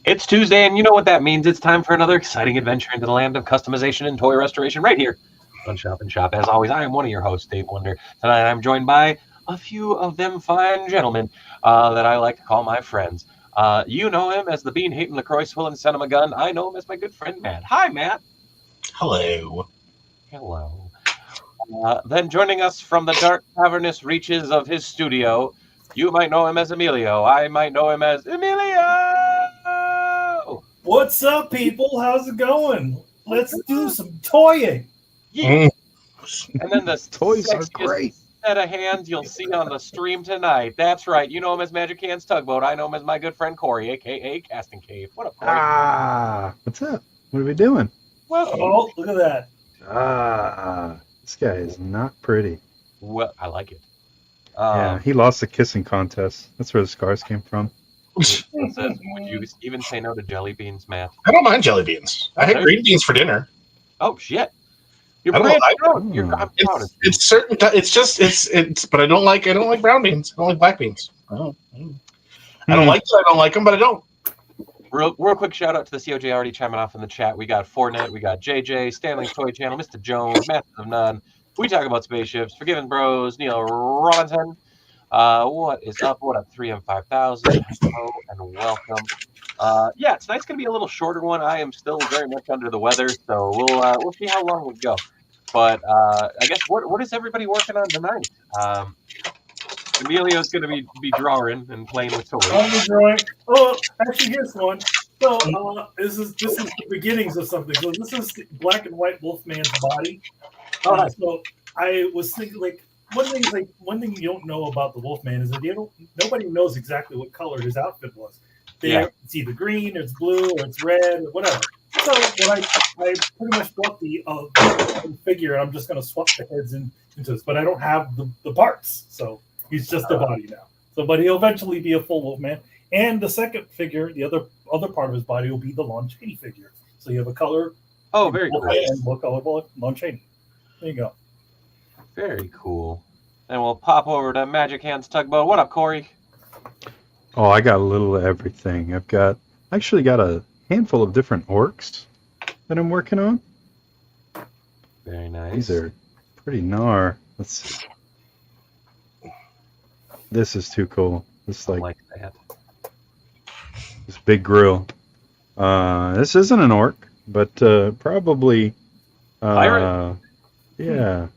It's Tuesday, and you know what that means. It's time for another exciting adventure into the land of customization and toy restoration right here on Shop and Shop. As always, I am one of your hosts, Dave Wonder. Tonight I'm joined by a few of them fine gentlemen that I like to call my friends. You know him as the bean-hating, LaCroix-swilling son of a gun. I know him as my good friend, Matt. Hi, Matt. Hello. Hello. Then joining us from the dark, cavernous reaches of his studio, you might know him as Emilio. I might know him as Emilio! What's up, people? How's it going? Let's do some toying. Yeah. And then the toys are great set of hands you'll see on the stream tonight. That's right. You know him as Magic Hands Tugboat. I know him as my good friend Corey, a.k.a. Casting Cave. What up, Corey? What's up? What are we doing? Welcome. Oh, look at that. This guy is not pretty. Well, I like it. Yeah, he lost the kissing contest. That's where the scars came from. Says, would you even say no to jelly beans, Matt? I don't mind jelly beans. I had green beans for dinner. Oh shit! You're I'm proud of it. But I don't like brown beans. I don't like black beans. I don't like them. I don't like them, but I don't. Real quick shout out to the COJ already chiming off in the chat. We got Fortnite, we got JJ, Stanley's Toy Channel, Mr. Jones, Master of None. We talk about spaceships, Forgiven Bros, Neil Robinson. What is up? What up? 3M5000. Hello and welcome. Yeah, tonight's gonna be a little shorter one. I am still very much under the weather, so we'll see how long we go. But I guess what is everybody working on tonight? Emilio's gonna be drawing and playing with toys. I'll be drawing. Oh, actually, here's one. So this is the beginnings of something. So this is the black and white Wolfman's body. So I was thinking, like, one thing you don't know about the Wolfman is that nobody knows exactly what color his outfit was. It's either green, or it's blue, or it's red, or whatever. So when I pretty much bought the figure, and I'm just going to swap the heads into this, but I don't have the parts, so he's just a body now. So, but he'll eventually be a full Wolfman. And the second figure, the other part of his body will be the Lon Chaney figure. So you have a color. Oh, very cool. And what color Lon Chaney? There you go. Very cool. And we'll pop over to Magic Hands Tugboat. What up, Corey? Oh, I got a little of everything. I've actually got a handful of different orcs that I'm working on. Very nice. These are pretty gnar. Let's see. This is too cool. This like that. This big grill. This isn't an orc, but probably pirate. Yeah.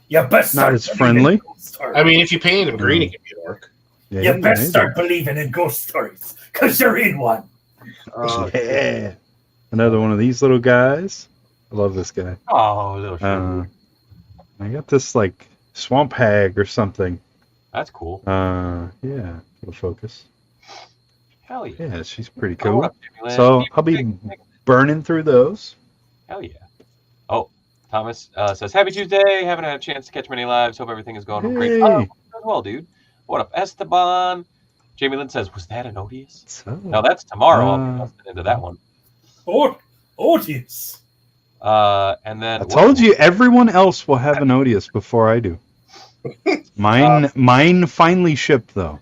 Yeah, best not as friendly. I mean, if you paint him green, it can be an orc. Yeah, you best start believing in ghost stories, because you're in one. Yeah. Another one of these little guys. I love this guy. Oh, little shit. I got this, like, swamp hag or something. That's cool. Yeah. Little focus. Hell yeah. Yeah, she's pretty cool. So I'll be burning through those. Hell yeah. Oh, Thomas says, Happy Tuesday. Haven't had a chance to catch many lives. Hope everything is going great. Oh, as well, dude. What up, Esteban? Jamie Lynn says, was that an Odious? No, that's tomorrow. I'll be busting into that one. Odious. And then I told you everyone else will have an Odious before I do. Mine finally shipped, though.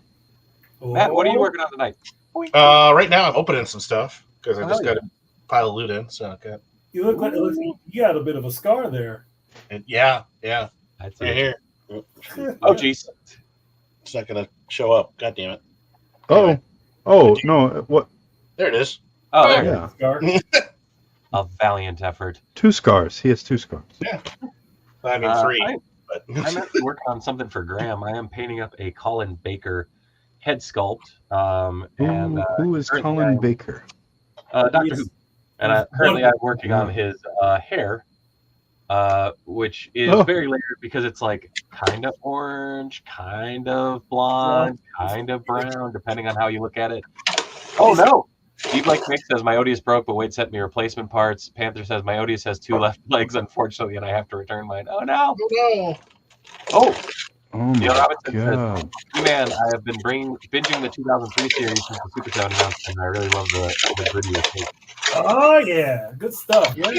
Matt, what are you working on tonight? Right now I'm opening some stuff because I just got a pile of loot in. So okay. You look like you got a bit of a scar there. Yeah. That's right here. Oh, jeez. It's not gonna show up. God damn it. Oh, no! What? There it is. Oh, there. Yeah. Scar. A valiant effort. 2 scars. He has 2 scars. Yeah. I mean 3. I'm actually working on something for Graham. I am painting up a Colin Baker head sculpt. Who is Colin Baker? Doctor Who. And currently I'm working on his hair, which is very layered because it's like kind of orange, kind of blonde, kind of brown, depending on how you look at it. Oh no! Deep Like Mick says my Odious broke, but Wade sent me replacement parts. Panther says my Odious has 2 left legs, unfortunately, and I have to return mine. Oh no! Oh my Robinson God. says, man, I have been binging the 2003 series since the Super 7 announced, and I really love the video tape. Oh yeah, good stuff. Yeah,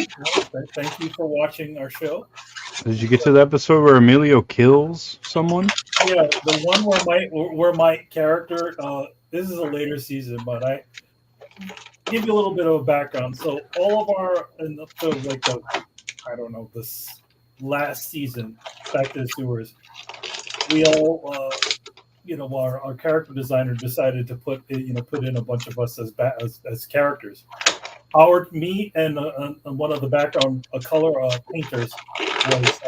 thank you for watching our show. Did you get to the episode where Emilio kills someone? Yeah, the one where my character. This is a later season, but give you a little bit of a background. So all of our, and up to like the, I don't know, this last season, Back to the Sewers, we all, our character designer decided to put in a bunch of us as characters. Me and one of the background color painters was,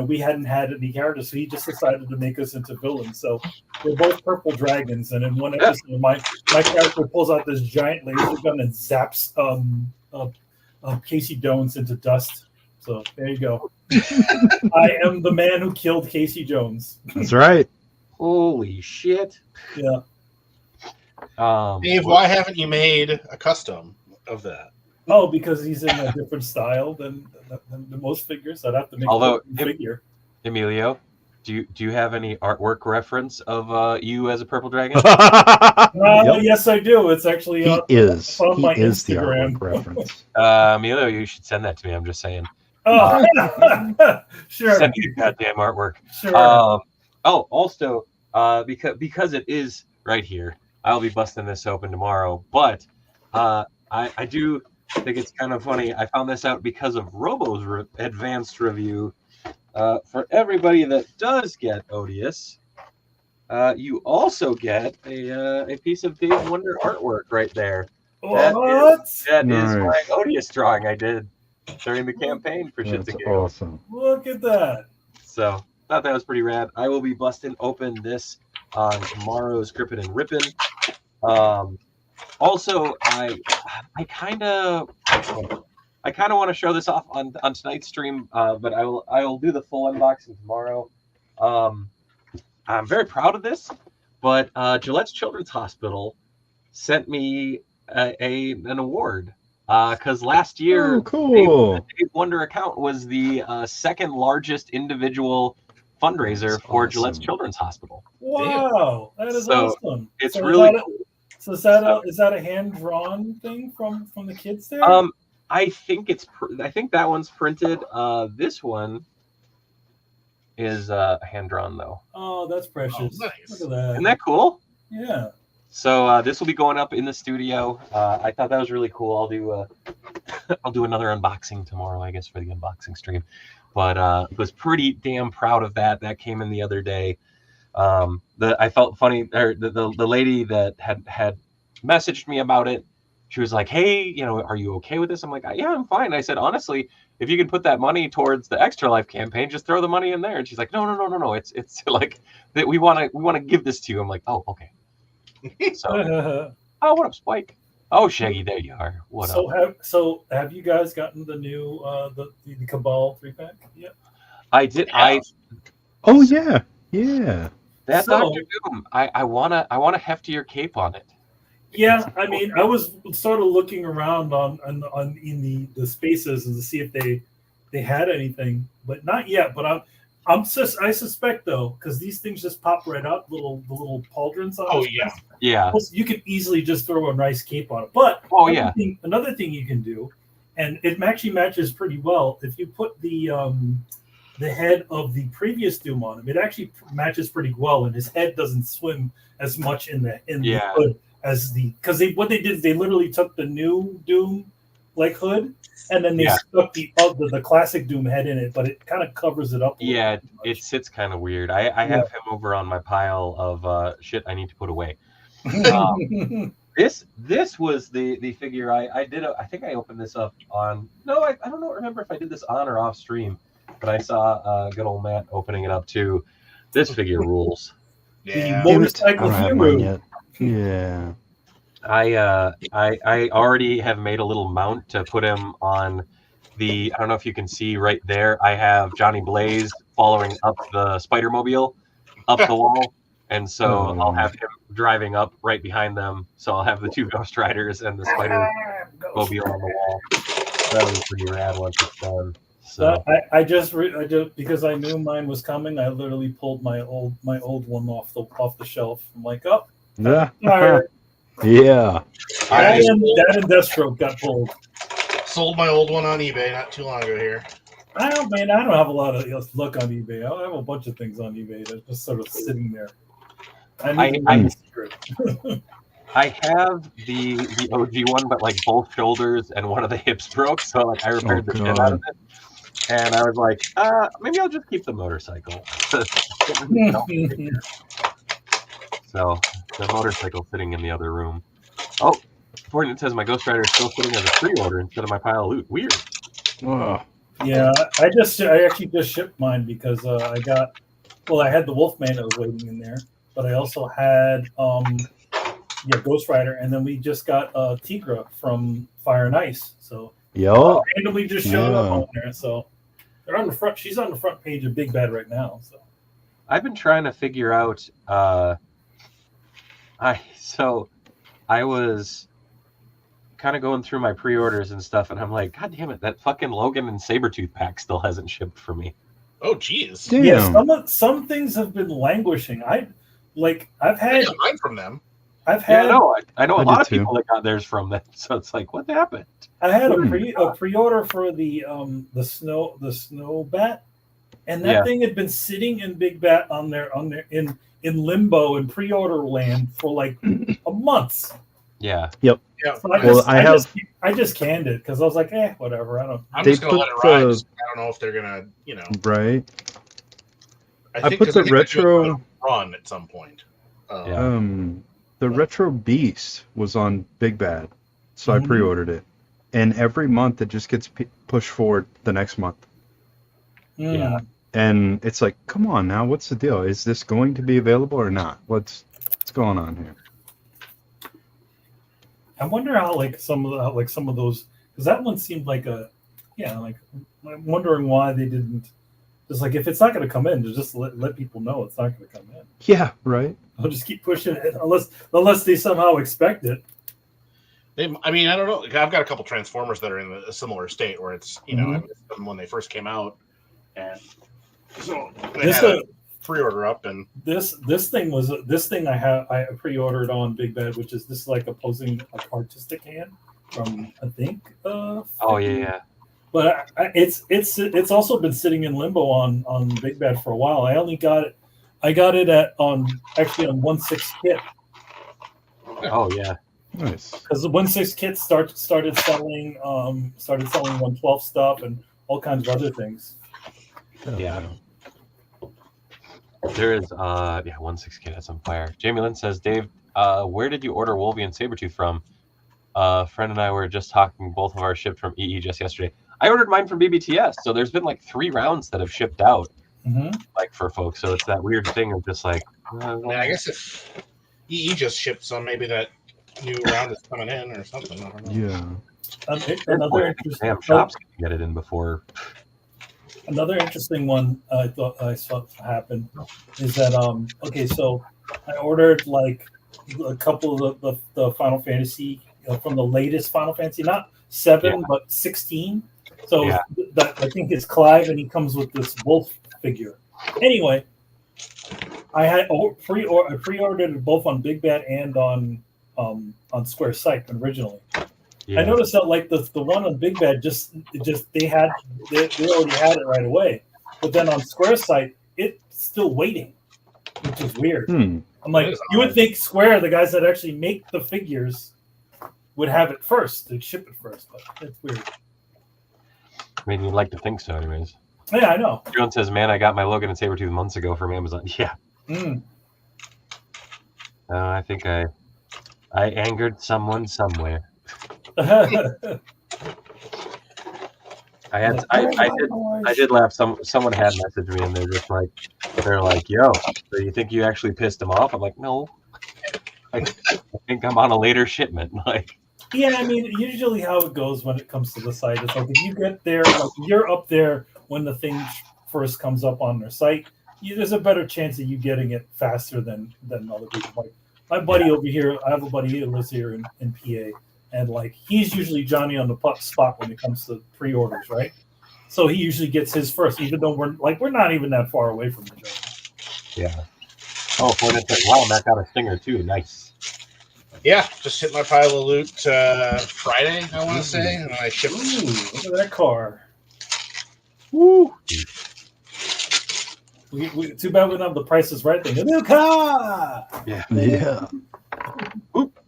we hadn't had any characters, so he just decided to make us into villains. So we're both purple dragons, and in one episode, my character pulls out this giant laser gun and zaps Casey Jones into dust. So there you go. I am the man who killed Casey Jones. That's right. Holy shit! Yeah. Dave, why haven't you made a custom of that? Oh, because he's in a different style than most figures. I'd have to make a figure. Emilio, do you have any artwork reference of you as a purple dragon? Yes, I do. It's actually he is my the Instagram artwork reference. Emilio, you should send that to me. I'm just saying. Oh, sure. Send me your goddamn artwork. Sure. Also, because it is right here, I'll be busting this open tomorrow. But I do think it's kind of funny. I found this out because of Robo's advanced review. For everybody that does get Odious, you also get a piece of Dave Wonder artwork right there. What? That is my Odious drawing I did during the campaign for Shits and Giggles. Awesome. Look at that. So thought that was pretty rad. I will be busting open this on tomorrow's Grippin' and Rippin'. Also, I kind of want to show this off on tonight's stream, but I will do the full unboxing tomorrow. I'm very proud of this, but Gillette's Children's Hospital sent me an award because last year the Dave Wonder account was the second largest individual fundraiser for Gillette's Children's Hospital. Wow, that is awesome. It's really cool. So is that a hand drawn thing from the kids there? I think that one's printed. This one is hand drawn though. Oh, that's precious. Oh, nice. Look at that. Isn't that cool? Yeah. So this will be going up in the studio. I thought that was really cool. I'll do another unboxing tomorrow, I guess, for the unboxing stream. But was pretty damn proud of that. That came in the other day. I felt funny. The lady that had messaged me about it, she was like, "Hey, are you okay with this?" I'm like, "Yeah, I'm fine." I said, "Honestly, if you can put that money towards the Extra Life campaign, just throw the money in there." And she's like, "No. It's like that. We want to give this to you." I'm like, "Oh, okay." So, what up, Spike? Oh, Shaggy, there you are. What up? So have you guys gotten the new the Cabal 3-pack yet? I did. Oh yeah. That Dr. Doom. I want a heftier cape on it. Yeah, I mean, I was sort of looking around in the spaces and to see if they had anything, but not yet. But I suspect though, because these things just pop right up, the little pauldrons on. Oh yeah. You could easily just throw a nice cape on it. But another thing you can do, and it actually matches pretty well if you put the head of the previous Doom on him. It actually matches pretty well, and his head doesn't swim as much in the hood as because what they did is they literally took the new Doom hood and then they stuck the classic Doom head in it, but it kind of covers it up. It sits kind of weird. I have him over on my pile of shit I need to put away. This was the figure I did. I think I opened this up on. No, I don't remember if I did this on or off stream. But I saw good old Matt opening it up too. This figure rules. Yeah. The motorcycle hero. Yeah. I already have made a little mount to put him on the. I don't know if you can see right there. I have Johnny Blaze following up the Spider-Mobile up the wall, and so I'll have him driving up right behind them. So I'll have the two Ghost Riders and the Spider-Mobile on the wall. That was pretty rad once it's done. So I just because I knew mine was coming, I literally pulled my old one off the shelf. I'm like, oh, yeah, yeah. That and Deathstroke got pulled. Sold my old one on eBay not too long ago here. I don't have a lot of luck on eBay. I have a bunch of things on eBay that's just sort of sitting there. I have the OG one, but like both shoulders and one of the hips broke, so like I repaired the shit out of it. And I was like, maybe I'll just keep the motorcycle. So the motorcycle sitting in the other room. Oh, Fortnite says my Ghost Rider is still sitting as a pre-order instead of my pile of loot. Weird. Oh. Yeah, I actually just shipped mine because I had the Wolfman that was waiting in there, but I also had Ghost Rider, and then we just got Tigra from Fire and Ice. So randomly just showed up on there. So they're on the front. She's on the front page of Big Bad right now. So I've been trying to figure out. I was kind of going through my pre-orders and stuff, and I'm like, God damn it, that fucking Logan and Sabretooth pack still hasn't shipped for me. Oh, jeez. Yeah, some things have been languishing. I've had mine from them. I know a lot of people that got theirs from them. So it's like, what happened? I had a pre-order for the snow bat, and that thing had been sitting in Big Bat on there in limbo in pre-order land for like a month. Yeah. Yep. Yeah. So I just canned it because I was like, whatever. I'm just gonna let it ride. I don't know if they're gonna, Right. I put the retro run at some point. The Retro Beast was on Big Bad, so I pre-ordered it, and every month it just gets pushed forward the next month. Yeah. And it's like, come on now, what's the deal? Is this going to be available or not? What's going on here? I wonder how some of those, because that one seemed like I'm wondering why they didn't. Just like if it's not going to come in, just let people know it's not going to come in. Yeah, right. I'll just keep pushing it unless they somehow expect it. I don't know. I've got a couple Transformers that are in a similar state where it's I missed them when they first came out, and so they had a pre-order up, and this thing I pre-ordered on Big Bad, which is this like opposing artistic hand from I think. Yeah. But it's also been sitting in limbo on Big Bad for a while. I got it at on 1/6 kit. Oh yeah, nice. Because the 1/6 kit started selling 1/12 stuff and all kinds of other things. Yeah. There is 1/6 kit has some fire. Jamie Lynn says, Dave, where did you order Wolvie and Sabretooth from? A friend and I were just talking. Both of our shipped from EE just yesterday. I ordered mine from BBTS, so there's been like 3 rounds that have shipped out, like for folks. So it's that weird thing of just like. I guess if EE just shipped some, maybe that new round is coming in or something. I don't know. Yeah. Another interesting. Damn shops can get it in before. Another interesting one I thought I saw happen is that so I ordered like a couple of the Final Fantasy from the latest Final Fantasy, not 7 but 16. So that I think it's Clive, and he comes with this wolf figure. Anyway, I had pre-ordered it both on Big Bad and on Square Site originally. Yeah. I noticed that like the one on Big Bad they already had it right away, but then on Square Site it's still waiting, which is weird. I'm like, you would think Square, the guys that actually make the figures, would have it first, they'd ship it first, but it's weird. I mean, you'd like to think so, anyways. Yeah, I know. John says, "Man, I got my Logan and Sabretooth months ago from Amazon." Yeah. I think I angered someone somewhere. I did laugh. Someone had messaged me, and they're like, "Yo, so you think you actually pissed him off?" I'm like, "No, I think I'm on a later shipment." Like, yeah, I mean, usually how it goes when it comes to the site, it's like if you get there, like you're up there when the thing first comes up on their site. There's a better chance of you getting it faster than other people. Like my buddy over here, I have a buddy who lives here in PA. And like he's usually Johnny on the spot when it comes to pre-orders, right? So he usually gets his first, even though we're not even that far away from each other. Yeah. Oh, wow, Matt got a stinger too. Nice. Yeah, just hit my pile of loot Friday, I want to say, and I shipped. Ooh, look at that car. Woo! Too bad we don't have the Price is Right thing. A new car. Yeah. Yeah. Oop.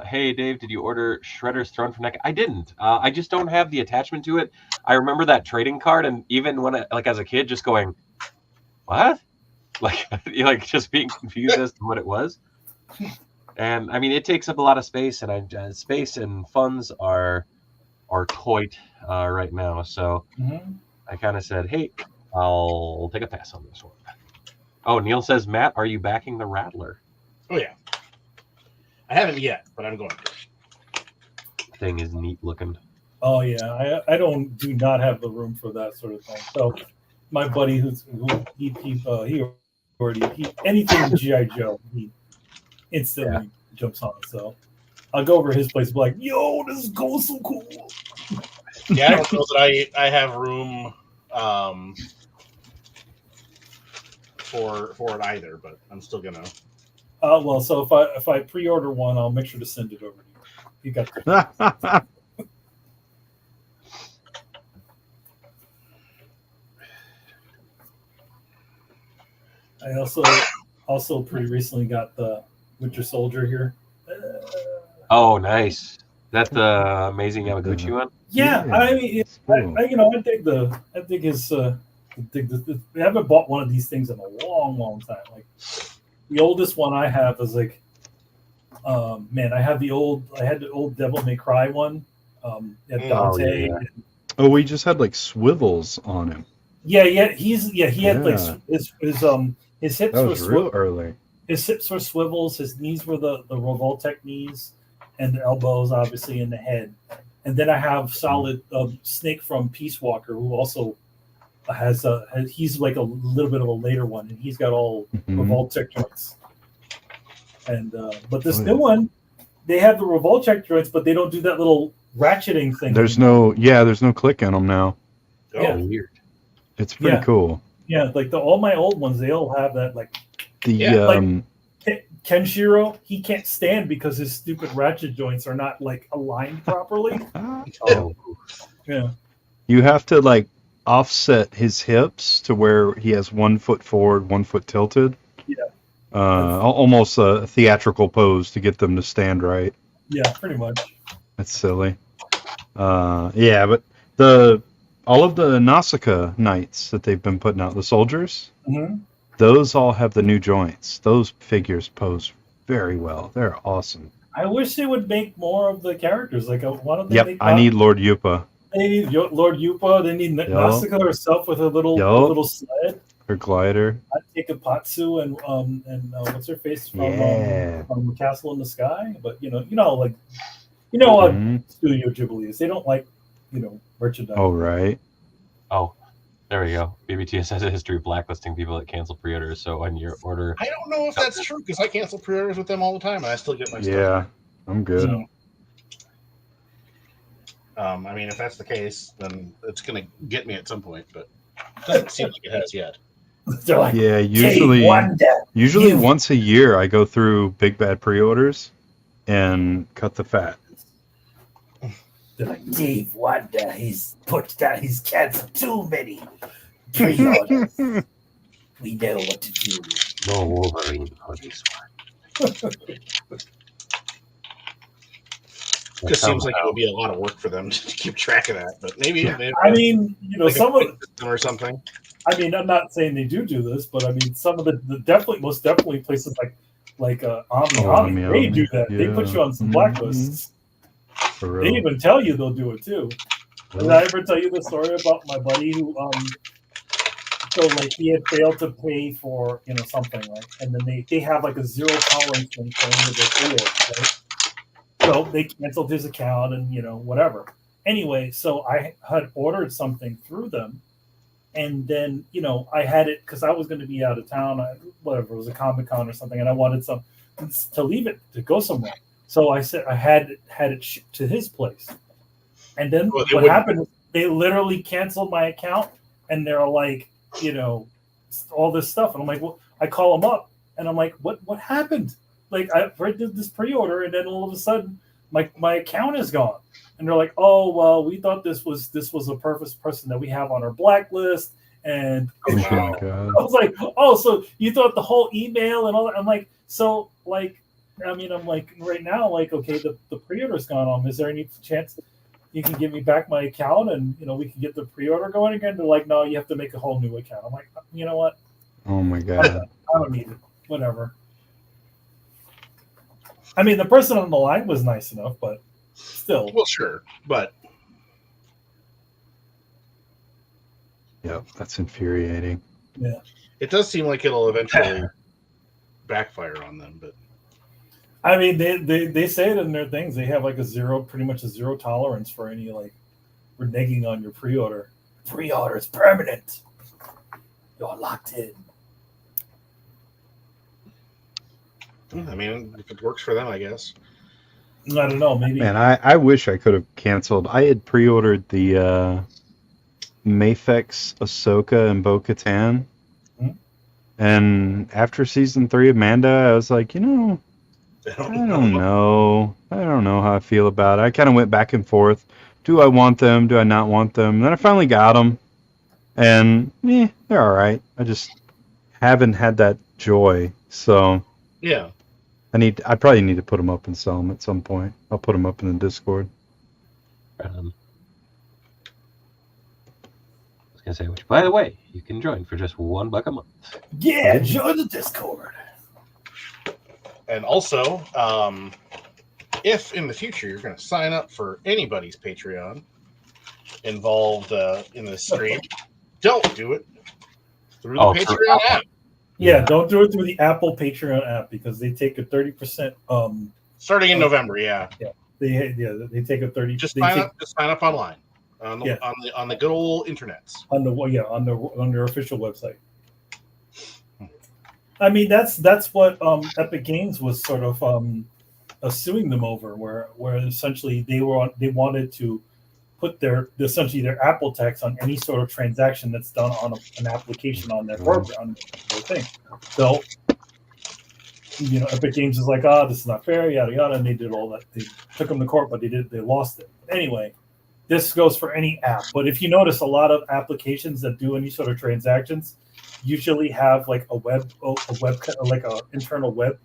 Hey Dave, did you order Shredder's Throne from NECA? I didn't. I just don't have the attachment to it. I remember that trading card, and even when as a kid, just going, what? Like just being confused as to what it was. And I mean, it takes up a lot of space, and space and funds are tight right now. So I kind of said, hey, I'll take a pass on this one. Oh, Neil says, Matt, are you backing the Rattler? Oh yeah. I haven't yet, but I'm going to. Thing is neat looking. Oh yeah, I do not have the room for that sort of thing. So my buddy anything GI Joe, he instantly jumps on it. So I'll go over to his place and be like, yo, this is cool, so cool. Yeah, I don't know that I have room for it either, but I'm still gonna. Well, so if I pre-order one, I'll make sure to send it over to you. You got that. I also pretty recently got the Winter Soldier here. Oh, nice. That the amazing Yamaguchi one? Yeah, I mean, cool. I dig his. I haven't bought one of these things in a long time. Like the oldest one I have is like, I had the old Devil May Cry one. At Dante. Oh, we just had like swivels on him. Yeah, he had like his hips were real early. His hips were swivels. His knees were the Revoltech knees, and the elbows obviously in the head. And then I have Solid Snake from Peace Walker, who also he's like a little bit of a later one, and he's got all Revoltech joints. And but this new one, they have the Revoltech joints, but they don't do that little ratcheting thing. There's no click in them now. Oh, yeah. Weird. It's pretty cool. Yeah, like all my old ones, they all have that like. Like Kenshiro, he can't stand because his stupid ratchet joints are not like aligned properly. Yeah. You have to like offset his hips to where he has 1 foot forward, 1 foot tilted. Yeah. Almost a theatrical pose to get them to stand right. Yeah, pretty much. That's silly. But all of the Nausicaa knights that they've been putting out, the soldiers, those all have the new joints. Those figures pose very well. They're awesome. I wish they would make more of the characters. Like one of them. Yep, I need Lord Yupa. They need Lord Yupa. They need Nausicaa herself with her little sled. Her glider. I'd take a Patsu and what's her face from Castle in the Sky. But what Studio Ghibli is. They don't like merchandise. Oh right. Oh, there we go. BBTS has a history of blacklisting people that cancel pre-orders. So on your order, I don't know if that's true because I cancel pre-orders with them all the time, and I still get my stuff. Yeah, I'm good. So, I mean, if that's the case, then it's going to get me at some point, but it doesn't seem like it has yet. Like, yeah, usually once a year I go through Big Bad pre-orders and cut the fat. They're like, Dave Wanda, he's canceled too many pre-orders. We know what to do. No Wolverine for this one. Just seems like it would be a lot of work for them to keep track of that, but maybe. I mean, like some of or something. I mean, I'm not saying they do this, but I mean, some of the most definitely places like Omni, they do that. Yeah. They put you on some blacklists. They even tell you they'll do it too. Did I ever tell you the story about my buddy who so like he had failed to pay for something, right? And then they have like a zero tolerance thing for him to go right? So they canceled his account and whatever. Anyway, so I had ordered something through them, and then I had it because I was going to be out of town. Whatever, it was a Comic-Con or something, and I wanted some to leave it to go somewhere. So I said I had it shipped to his place, and then what happened is they literally canceled my account, and they're like, all this stuff, and I'm like, well, I call them up, and I'm like, what happened? Like I did this pre-order, and then all of a sudden my account is gone, and they're like, oh well, we thought this was a person that we have on our blacklist, And oh my God. I was like, oh, so you thought the whole email and all that? I'm like, so like, I mean, I'm like, right now, like, okay, the pre-order's gone on. Is there any chance you can give me back my account and, you know, we can get the pre-order going again? They're like, no, you have to make a whole new account. I'm like, you know what? Oh my God. I don't need it. Whatever. I mean, the person on the line was nice enough, but still. Well, sure, but Yep, that's infuriating. Yeah. It does seem like it'll eventually backfire on them, but I mean, they say it in their things. They have like pretty much a zero tolerance for any like reneging on your pre-order. Pre-order is permanent. You're locked in. I mean, if it works for them, I guess. I don't know. Maybe. Man, I wish I could have canceled. I had pre-ordered the Mafex, Ahsoka, and Bo-Katan. Hmm? And after season 3 of Manda, I was like, you know, I don't know. I don't know how I feel about it. I kind of went back and forth. Do I want them? Do I not want them? And then I finally got them. And, they're all right. I just haven't had that joy. So, Yeah. I probably need to put them up and sell them at some point. I'll put them up in the Discord. I was gonna say, which, by the way, you can join for just $1 a month. Yeah, join the Discord. And also, if in the future you're going to sign up for anybody's Patreon involved in the stream, don't do it through the Patreon app. Yeah, don't do it through the Apple Patreon app because they take a 30%. Starting in November, yeah. They take a 30%. Just sign up online on the good old internets. On their official website. I mean, that's what Epic Games was sort of suing them over, where essentially they wanted to put their Apple tax on any sort of transaction that's done on an application on their program, on their thing. So, you know, Epic Games is like, this is not fair, yada yada, and they did all that. They took them to court, but they lost it. Anyway, this goes for any app. But if you notice, a lot of applications that do any sort of transactions usually have like a web like a internal web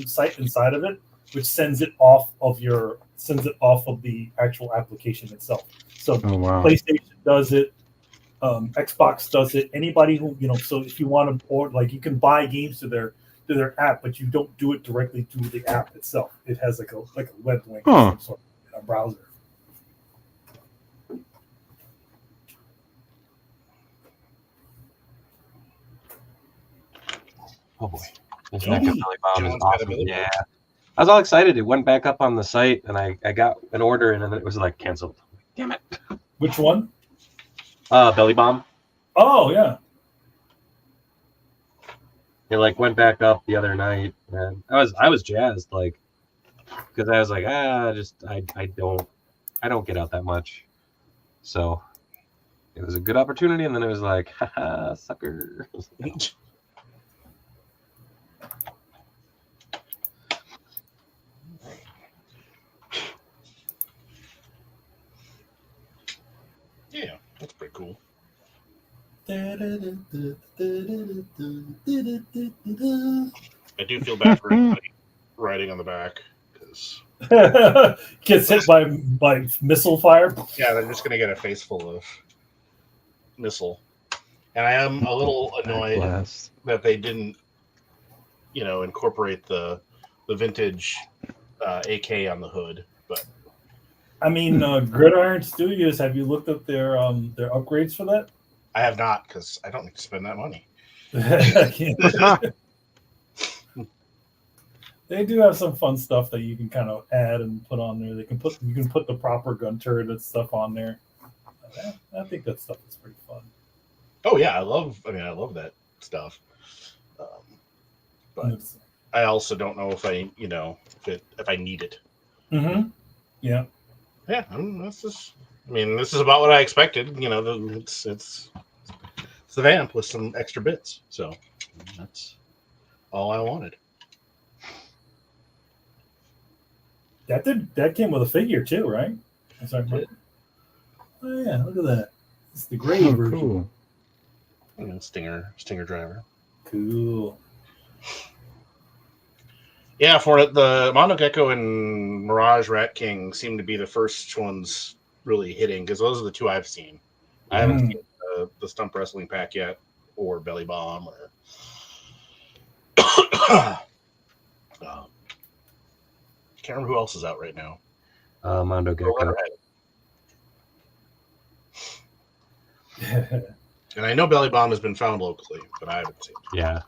site inside of it, which sends it off of the actual application itself. So PlayStation does it, Xbox does it. Anybody who, you know, so if you want to, or like you can buy games to their app, but you don't do it directly through the app itself. It has like a web link of some sort in a browser. Oh boy, this Belly Bomb is awesome. Yeah, I was all excited. It went back up on the site, and I got an order, and then it was like canceled. Damn it! Which one? Belly Bomb. Oh yeah. It like went back up the other night, and I was jazzed, like, because I was like, I don't get out that much, so it was a good opportunity, and then it was like, haha, sucker. Yeah, that's pretty cool. I do feel bad for anybody riding on the back because gets hit by missile fire. Yeah, they're just gonna get a face full of missile, and I am a little annoyed that they didn't, you know, incorporate the vintage AK on the hood. But I mean, Gridiron Studios, have you looked at their upgrades for that? I have not, because I don't need to spend that money. They do have some fun stuff that you can kind of add and put on there. You can put the proper gun turret and stuff on there. I think that stuff is pretty fun. Oh yeah, I love that stuff. But I also don't know if I need it. Mm-hmm. Yeah. Yeah, this is about what I expected. You know, it's the vamp with some extra bits. So that's all I wanted. That came with a figure too, right? Oh yeah, look at that. It's the gray version. Cool. Stinger driver. Cool. Yeah, for it, the Mondo Gecko and Mirage Rat King seem to be the first ones really hitting, because those are the two I've seen. I haven't seen the Stump Wrestling Pack yet, or Belly Bomb, or can't remember who else is out right now. Mondo Gecko. And I know Belly Bomb has been found locally, but I haven't seen it. Yeah.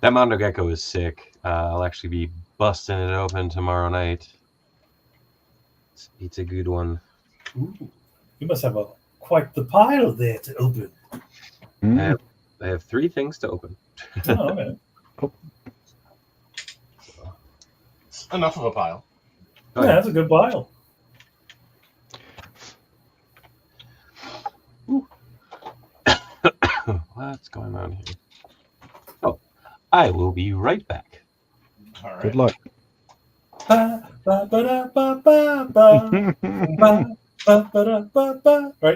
That Mondo Gecko is sick. I'll actually be busting it open tomorrow night. It's a good one. Ooh, you must have quite the pile there to open. I have 3 things to open. Oh, okay. It's enough of a pile. Yeah, that's a good pile. What's going on here? Oh, I will be right back. All right. Good luck. Right?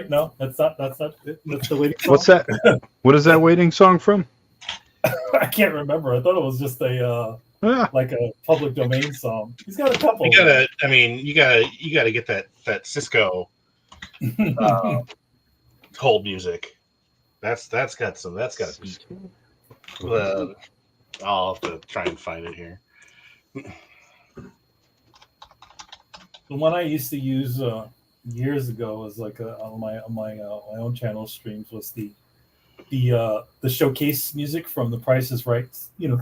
No, that's not it. That's the waiting song. What's that? What is that waiting song from? I can't remember. I thought it was just a like a public domain song. He's got a couple. You gotta get that Cisco hold music. That's got a beat. I'll have to try and find it here. The one I used to use years ago was like on my own channel streams was the showcase music from The Price is Right. You know.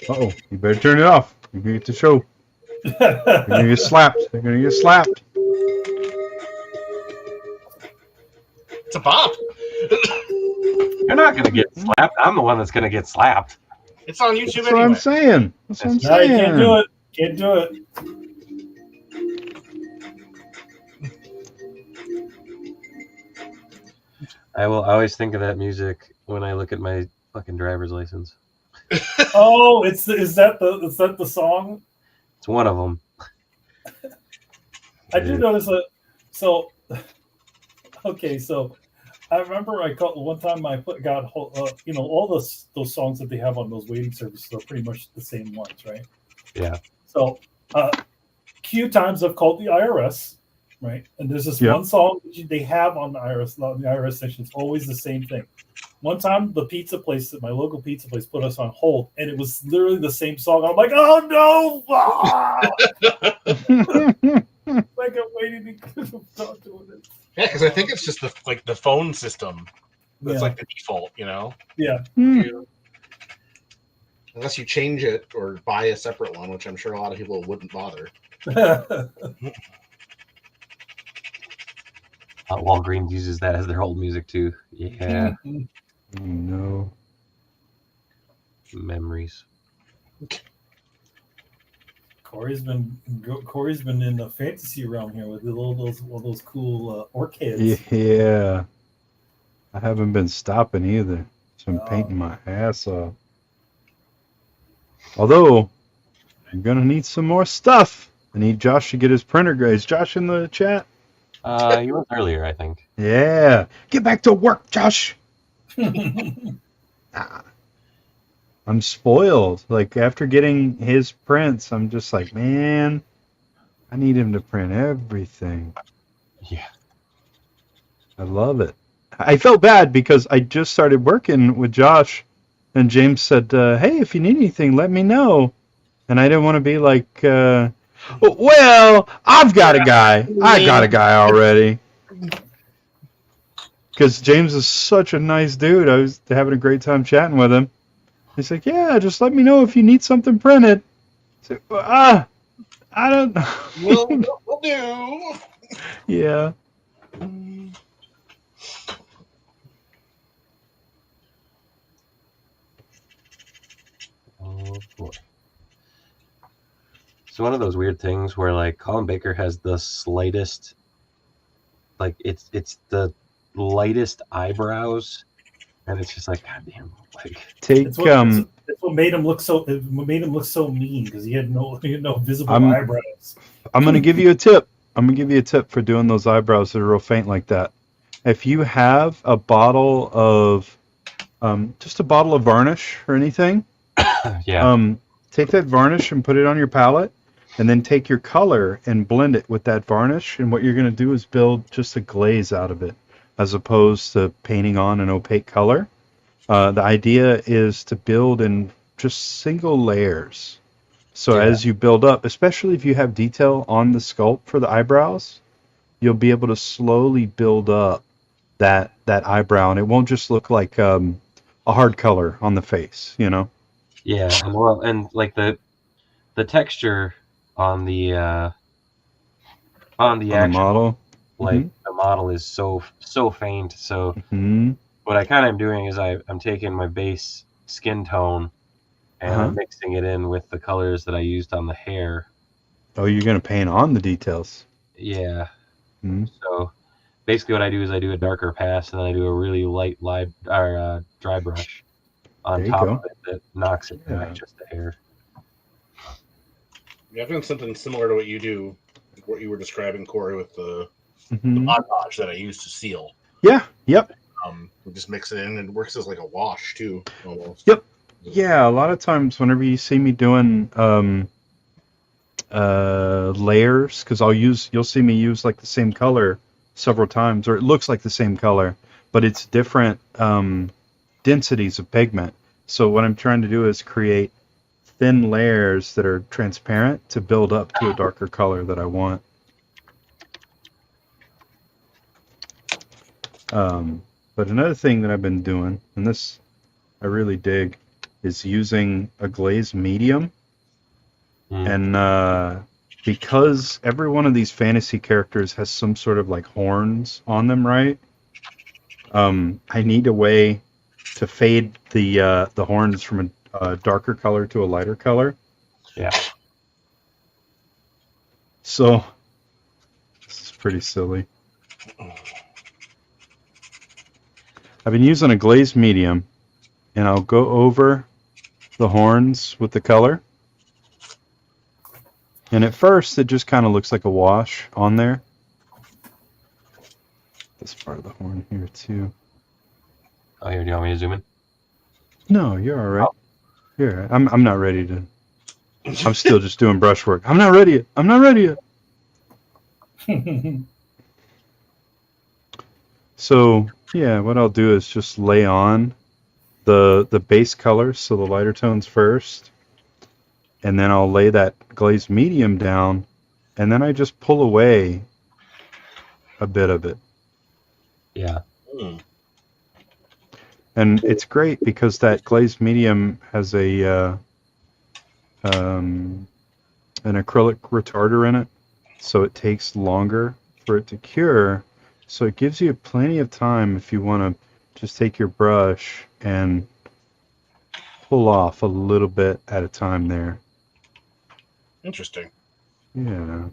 Uh-oh, you better turn it off. You're gonna get the show. You're gonna get slapped. You're gonna get slapped. It's a bop. You're not going to get slapped. I'm the one that's going to get slapped. It's on YouTube That's anyway. what I'm saying. That's what I'm No, saying. you can't do it. Can't do it. I always think of that music when I look at my fucking driver's license. Oh, is that the song? It's one of them. I did notice that. So, okay, so I remember I caught one time I got all those songs that they have on those waiting services are pretty much the same ones, right? Yeah. So, few times I've called the IRS, right? And there's this one song that they have on the IRS station. It's always the same thing. One time, the pizza place, my local pizza place, put us on hold, and it was literally the same song. I'm like, oh no! Like I'm waiting to talk to it. Yeah, because I think it's just the phone system. That's like the default, you know. Yeah. Unless you change it or buy a separate one, which I'm sure a lot of people wouldn't bother. Walgreens uses that as their hold music too. Yeah. No. Memories. Corey's been in the fantasy realm here with all those cool orchids. Yeah. I haven't been stopping either. So I'm painting my ass off. Although, I'm going to need some more stuff. I need Josh to get his printer grade. Is Josh in the chat? He was earlier, I think. Yeah. Get back to work, Josh. I'm spoiled. Like, after getting his prints, I'm just like, man, I need him to print everything. Yeah. I love it. I felt bad because I just started working with Josh, and James said, hey, if you need anything, let me know. And I didn't want to be like, well, I've got a guy. I got a guy already. Because James is such a nice dude. I was having a great time chatting with him. He's like, yeah, just let me know if you need something printed. I said, I don't know. We'll do. Yeah. Oh boy. So one of those weird things where like Colin Baker has the slightest, like it's the lightest eyebrows, and it's just like goddamn, like it's what made him look so. What made him look so mean because he had no visible eyebrows. I'm gonna give you a tip. I'm gonna give you a tip for doing those eyebrows that are real faint like that. If you have a bottle of, just a bottle of varnish or anything, yeah, take that varnish and put it on your palette, and then take your color and blend it with that varnish. And what you're gonna do is build just a glaze out of it, as opposed to painting on an opaque color. The idea is to build in just single layers. So as you build up, especially if you have detail on the sculpt for the eyebrows, you'll be able to slowly build up that eyebrow, and it won't just look like a hard color on the face, you know? Yeah, and like the texture on the actual model, like the model is so faint. So what I kind of am doing is I'm taking my base skin tone and I'm mixing it in with the colors that I used on the hair. Oh, you're gonna paint on the details? Yeah. So basically, what I do is I do a darker pass, and then I do a really light dry brush on top of it that knocks it back just a hair. Yeah, I've done something similar to what you do, what you were describing, Corey, with the Mod Podge that I use to seal. Yeah. Yep. We just mix it in, and it works as like a wash too, almost. Yep. Yeah. A lot of times, whenever you see me doing layers, because you'll see me use like the same color several times, or it looks like the same color, but it's different densities of pigment. So what I'm trying to do is create thin layers that are transparent to build up to a darker color that I want. But another thing that I've been doing, and this I really dig, is using a glazed medium. And because every one of these fantasy characters has some sort of like horns on them, right? I need a way to fade the horns from a darker color to a lighter color. Yeah. So this is pretty silly. I've been using a glazed medium, and I'll go over the horns with the color. And at first, it just kind of looks like a wash on there. This part of the horn here, too. Oh, here, do you want me to zoom in? No, you're all right. Here, I'm not ready to... I'm still just doing brush work. I'm not ready yet. I'm not ready yet. So, yeah, what I'll do is just lay on the base colors, so the lighter tones first. And then I'll lay that glazed medium down, and then I just pull away a bit of it. Yeah. And it's great because that glazed medium has an acrylic retarder in it, so it takes longer for it to cure. So it gives you plenty of time if you want to just take your brush and pull off a little bit at a time there. Interesting. Yeah.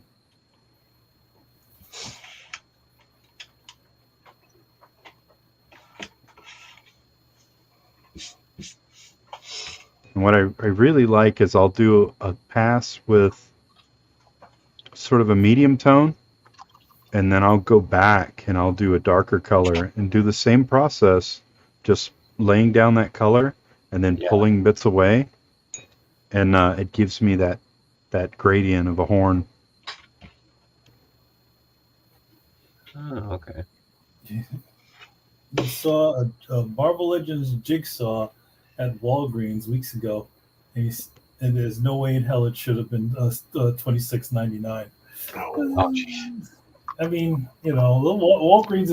And what I really like is I'll do a pass with sort of a medium tone, and then I'll go back and I'll do a darker color and do the same process, just laying down that color and then pulling bits away, and it gives me that gradient of a horn. Oh, okay. We saw a Marvel Legends Jigsaw at Walgreens weeks ago, and there's no way in hell it should have been $26.99. Oh, jeez. I mean, you know, Walgreens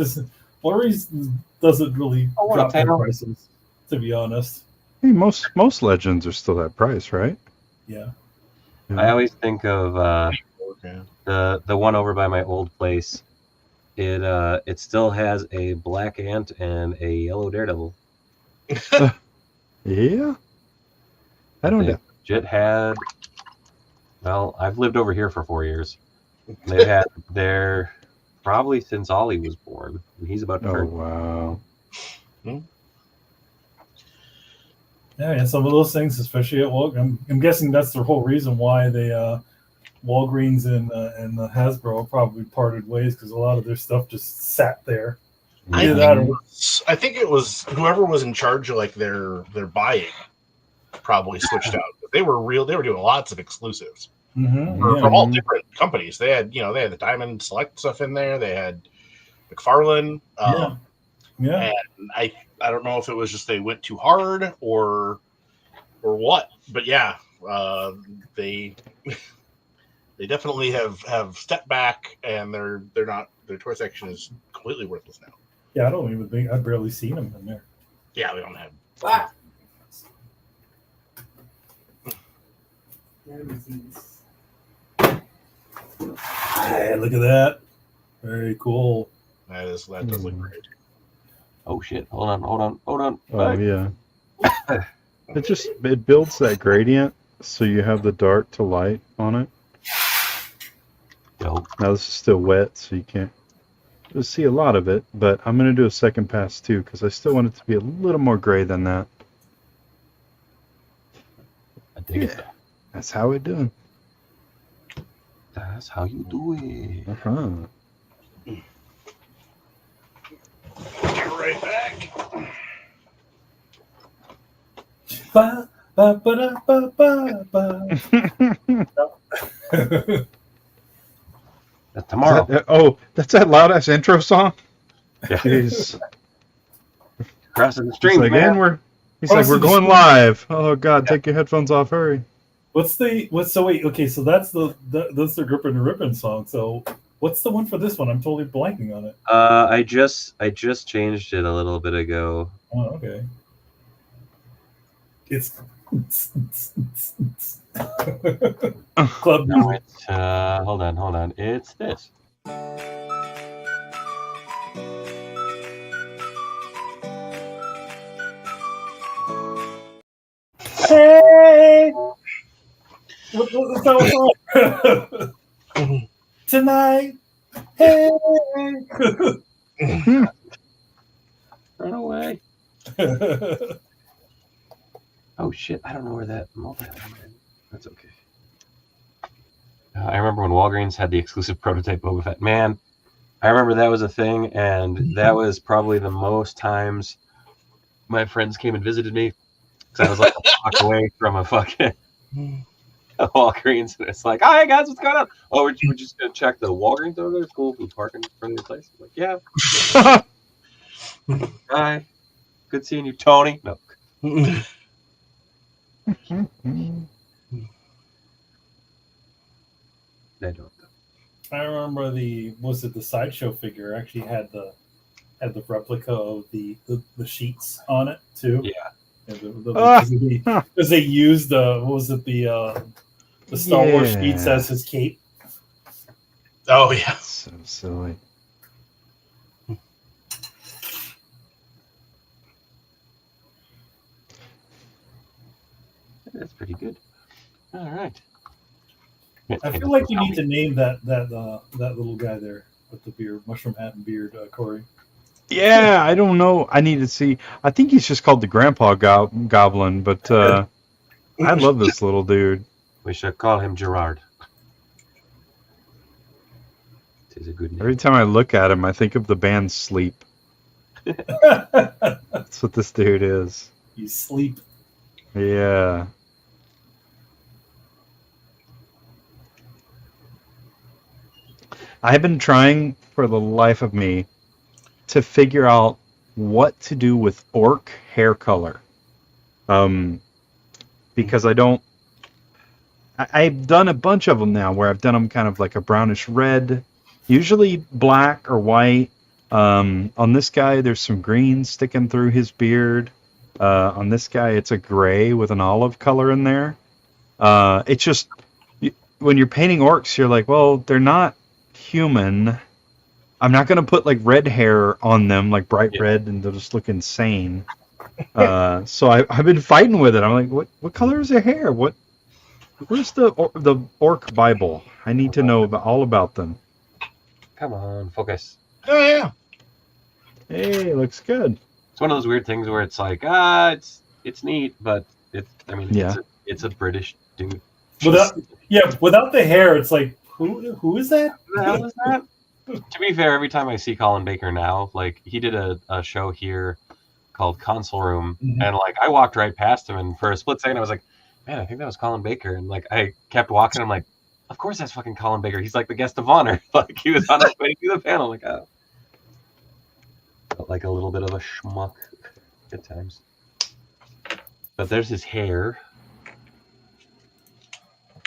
doesn't really drop their prices, to be honest. Hey, most Legends are still that price, right? Yeah. I always think of the one over by my old place. It still has a black ant and a yellow daredevil. Yeah. I legit had. Well, I've lived over here for 4 years. They've had their probably since Ollie was born. He's about to turn. Oh wow. Yeah, some of those things, especially at Walgreens. I'm guessing that's the whole reason why they Walgreens and Hasbro probably parted ways, because a lot of their stuff just sat there. I think it was whoever was in charge of like their buying probably switched out. They were doing lots of exclusives from all different companies. They had the Diamond Select stuff in there. They had McFarlane. And I don't know if it was just they went too hard or what, but yeah, they definitely have stepped back, and their toy section is completely worthless now. Yeah, I don't even think I've barely seen them in there. Yeah, we don't have. Hey, look at that! Very cool. That does look great. Oh shit! Hold on. Oh yeah. It builds that gradient, so you have the dark to light on it. Dope. Now this is still wet, so you can't see a lot of it, but I'm going to do a second pass too, because I still want it to be a little more gray than that. I dig it. That's how we do it. That's how you do it. Uh-huh. Get right back. Ba, ba, ba, da, ba, ba, ba. Tomorrow. That's that loud ass intro song. Yeah. Jeez. Crossing the stream, He's man. We're going live. Oh God, take your headphones off, hurry. Okay, so that's the Grippin' and Rippin' song. So what's the one for this one? I'm totally blanking on it. I just changed it a little bit ago. Oh, okay. It's Club No, it's hold on. It's this. Hey, what's that song? Tonight, hey. Run away. Oh shit! I don't know where that multi-line is. That's okay. I remember when Walgreens had the exclusive prototype Boba Fett. Man, I remember that was a thing, and that was probably the most times my friends came and visited me, because I was like a block away from a fucking Walgreens, and it's like, "Oh, hey guys, what's going on? Oh, we're just gonna check the Walgreens over there. It's cool. We park in front of your place." I'm like, yeah. Hi. Good seeing you, Tony. No. I remember the sideshow figure actually had the replica of the sheets on it too. Yeah. Because they used the Star Wars sheets as his cape. Oh yeah. So silly. That's pretty good. All right. I feel like you need to name that little guy there with the beard, mushroom hat and beard, Corey. Yeah, I don't know. I need to see. I think he's just called the Grandpa Goblin, but I love this little dude. We should call him Gerard. It's a good name. Every time I look at him, I think of the band Sleep. That's what this dude is. You sleep. Yeah. I have been trying for the life of me to figure out what to do with orc hair color. Because I've done a bunch of them now where I've done them kind of like a brownish red, usually black or white. On this guy, there's some green sticking through his beard. On this guy, it's a gray with an olive color in there. It's just, when you're painting orcs, you're like, well, they're not human. I'm not going to put like red hair on them, like bright red, and they'll just look insane. So I've been fighting with it. I'm like, what color is their hair? What Where's the Orc Bible? I need to know all about them. Come on, focus. Oh yeah. Hey, looks good. It's one of those weird things where it's like, it's neat, but it's a British dude. Without the hair, it's like, who is that? Who the hell is that? To be fair, every time I see Colin Baker now, like he did a show here called Console Room, and like I walked right past him, and for a split second I was like, man, I think that was Colin Baker, and like I kept walking, I'm like, of course that's fucking Colin Baker. He's like the guest of honor. Like he was on his way to the panel. Like, oh. Felt like a little bit of a schmuck at times. But there's his hair.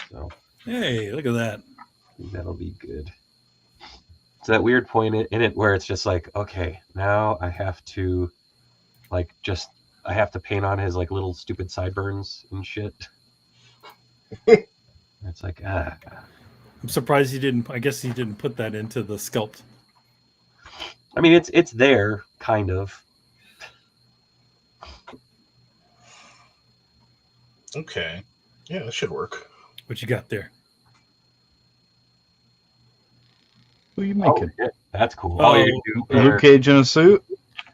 So hey, look at that. I think that'll be good. It's that weird point in it where it's just like, okay, now I have to paint on his like little stupid sideburns and shit. It's like, I'm surprised he didn't. I guess he didn't put that into the sculpt. I mean, it's there, kind of. Okay. Yeah, that should work. What you got there? Who are you making? Oh, that's cool. Luke Cage in a suit?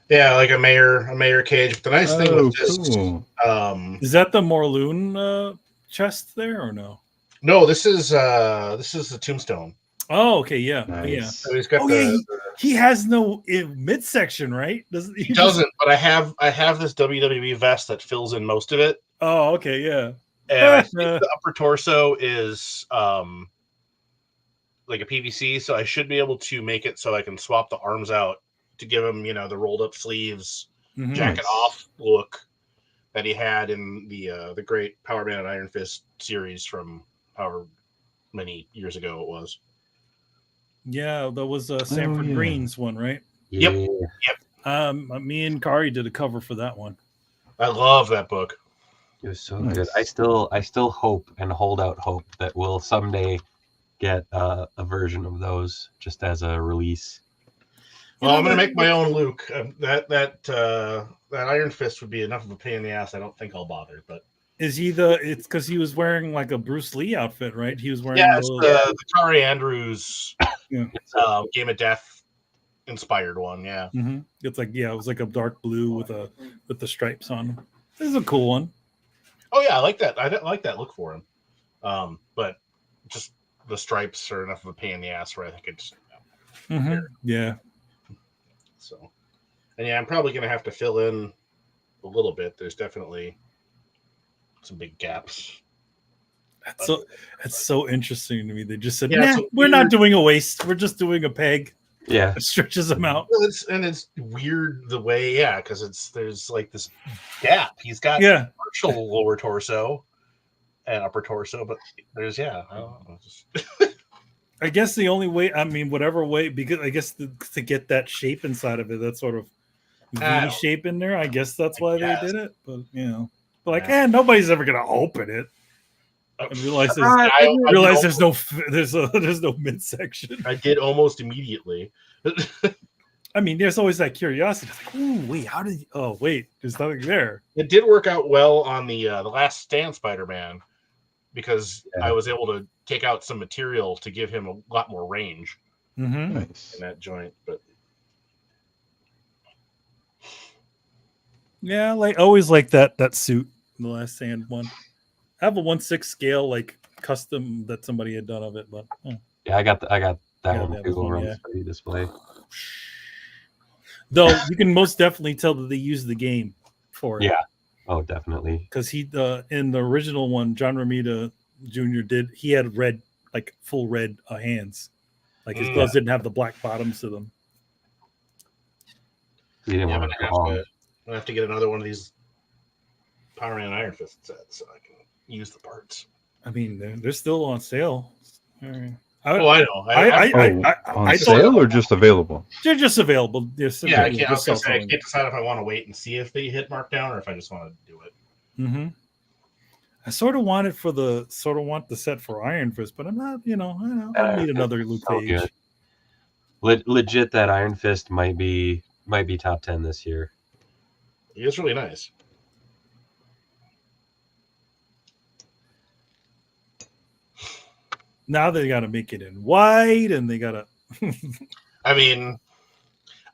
Yeah, like a mayor cage. But the nice thing with this, cool. Is that the Morloon chest there or no? No, this is the tombstone. Oh, okay, yeah, Nice. yeah. So he's got He has no midsection, right? Doesn't he? Doesn't. But I have this WWE vest that fills in most of it. Oh, okay, yeah. And I think the upper torso is like a PVC, so I should be able to make it so I can swap the arms out to give him, the rolled up sleeves, jacket off look that he had in the great Power Man and Iron Fist series from however many years ago it was. Yeah, that was Sanford Green's one, right? Yeah. Yep. Me and Kari did a cover for that one. I love that book. It was so good. I still hope and hold out hope that we'll someday get a version of those just as a release. Well, I'm going to make my own Luke. That Iron Fist would be enough of a pain in the ass. I don't think I'll bother. But is he it's because he was wearing like a Bruce Lee outfit, right? He was wearing it's the Kari Andrews Game of Death inspired one. Yeah, it's like it was like a dark blue with the stripes on him. This is a cool one. Oh yeah, I like that. I like that look for him. But just the stripes are enough of a pain in the ass where I think it's yeah. So, and yeah, I'm probably going to have to fill in a little bit. There's definitely some big gaps. That's so interesting to me. They just said, we're not doing a waist. We're just doing a peg. Yeah, it stretches them out. Well, it's weird the way, because there's like this gap. He's got partial lower torso and upper torso, but there's I guess the only way, whatever way, because I guess to get that shape inside of it, that sort of V shape in there, I guess that's why they did it. But nobody's ever gonna open it and realize there's no midsection. I did almost immediately. There's always that curiosity. Like, oh wait, there's nothing there. It did work out well on the Last Stand Spider-Man because I was able to take out some material to give him a lot more range in that joint. But yeah, like always like that suit, the Last Stand one. I have a 1/6 scale like custom that somebody had done of it, but I got that one too over on the study display. Though you can most definitely tell that they used the game for it. Yeah. Oh, definitely. Because he in the original one, John Romita Jr. he had red, like full red hands. Like his gloves didn't have the black bottoms to them. I'm gonna have to get another one of these Power Man Iron Fist sets so I can use the parts. They're still on sale. All right. I know. On sale or just available? They're just available. I can't decide if I want to wait and see if they hit markdown or if I just want to do it. I sort of want the set for Iron Fist, but I'm not. I don't need another Luke Cage. Legit, that Iron Fist might be top 10 this year. It's really nice. now they got to make it in white, and they got to. I mean,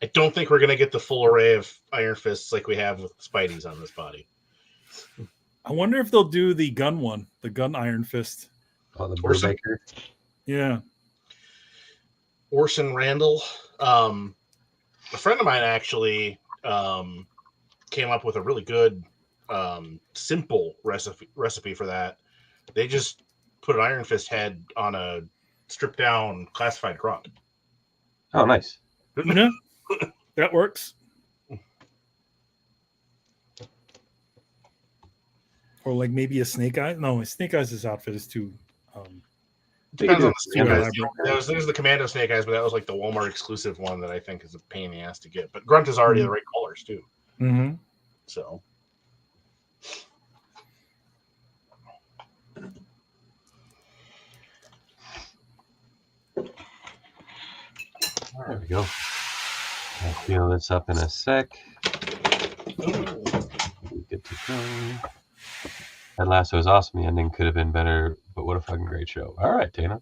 I don't think we're gonna get the full array of Iron Fists like we have with Spidey's on this body. I wonder if they'll do the gun one, the gun Iron Fist. Oh, the Brubaker. Yeah. Orson Randall. A friend of mine actually came up with a really good, simple recipe for that. They just put an Iron Fist head on a stripped down classified grunt. Oh, nice. Yeah, that works. Or like maybe a Snake Eyes. No, Snake Eyes' outfit is too. Depends on the Snake Eyes. There's the Commando Snake Eyes, but that was like the Walmart exclusive one that I think is a pain in the ass to get. But grunt is already the right colors too. Mm-hmm. So. There we go. I'll feel this up in a sec. Good to go. Ted Lasso is awesome. The ending could have been better, but what a fucking great show. All right, Dana.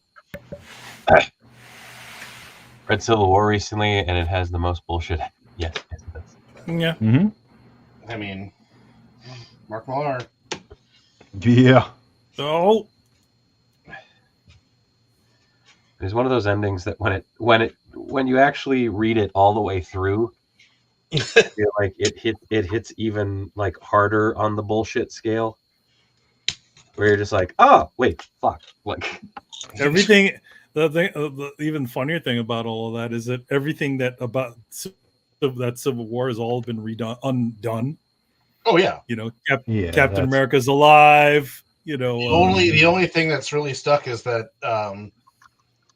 Read Civil War recently, and it has the most bullshit. Yes, it does. Yeah. Mm-hmm. I mean, Mark Millar. Yeah. Oh. It's one of those endings that when you actually read it all the way through, feel like it hits even like harder on the bullshit scale. Where you're just like, oh wait, fuck, like everything. The even funnier thing about all of that is that everything that about that Civil War has all been undone. Oh yeah, you know, Captain America's alive. You know, the only thing that's really stuck is that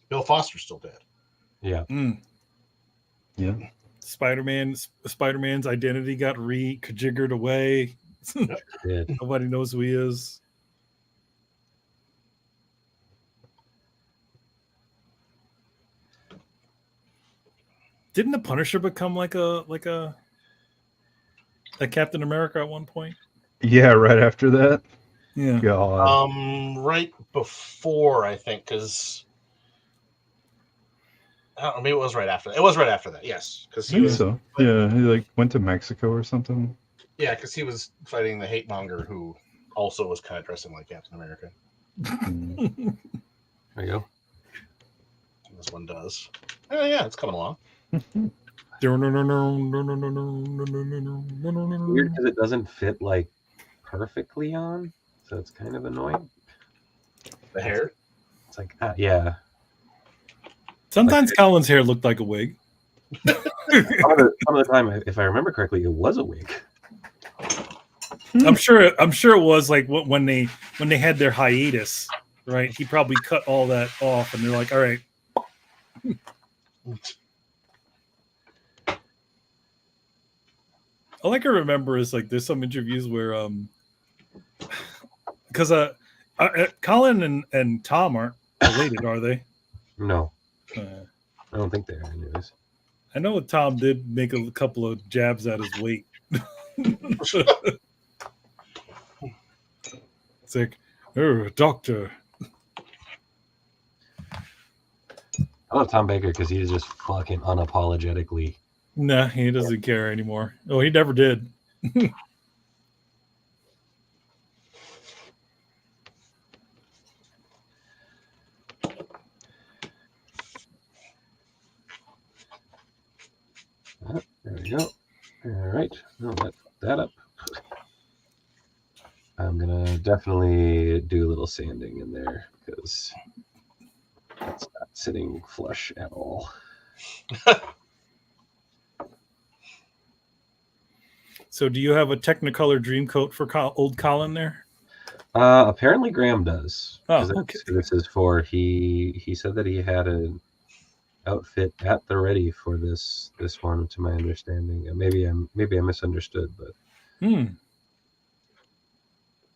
Bill Foster's still dead. Yeah. Yeah. Spider-Man's identity got kajiggered away. Nobody knows who he is. Didn't the Punisher become like a Captain America at one point? Yeah, right after that. Yeah. God. Right before, I think, because I don't know, maybe it was right after that. It was right after that, yes. Because he was so. Yeah, he like went to Mexico or something. Yeah, because he was fighting the hate monger who also was kind of dressing like Captain America. There you go. This one does. Oh yeah, it's coming along. Weird because it doesn't fit like perfectly on, so it's kind of annoying. The hair? It's like, yeah. Sometimes Colin's hair looked like a wig. Some of the time, if I remember correctly, it was a wig. I'm sure it was like when they had their hiatus, right? He probably cut all that off, and they're like, all right. All I can remember is like there's some interviews where because Colin and Tom aren't related, are they? No, I don't think they are. Anyways, I know Tom did make a couple of jabs at his weight. It's like, oh, doctor. I love Tom Baker because he's just fucking unapologetically. Nah, he doesn't care anymore. Oh, he never did. There we go. All right. I'll let that up. I'm going to definitely do a little sanding in there because it's not sitting flush at all. So do you have a Technicolor dream coat for old Colin there? Apparently Graham does. Oh, okay. This is for, he said that he had an outfit at the ready for this one, to my understanding. Maybe I misunderstood, but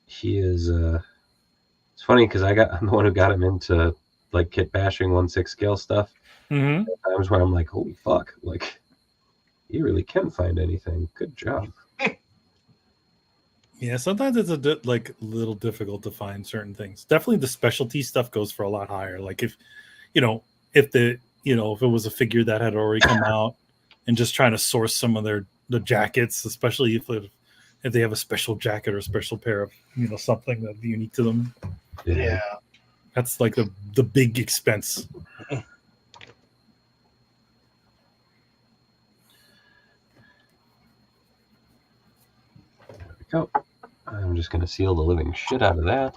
he is it's funny because I'm the one who got him into like kit bashing 1/6 scale stuff. Mm-hmm. Times where I'm like, holy fuck, like you really can find anything. Good job. Yeah, sometimes it's a little difficult to find certain things. Definitely the specialty stuff goes for a lot higher. Like if if it was a figure that had already come out, and just trying to source some of the jackets, especially if they have a special jacket or a special pair of something that's unique to them. Yeah. That's like the big expense. Go. I'm just going to seal the living shit out of that.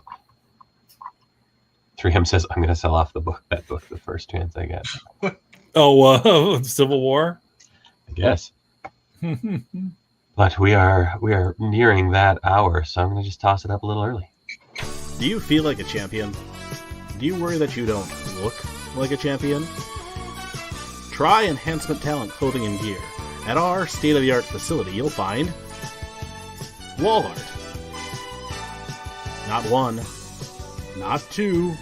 3M says, I'm going to sell off that book the first chance I get. Civil War? I guess. But we are nearing that hour, so I'm going to just toss it up a little early. Do you feel like a champion? Do you worry that you don't look like a champion? Try Enhancement Talent Clothing and Gear. At our state-of-the-art facility, you'll find wall art. Not one, not two,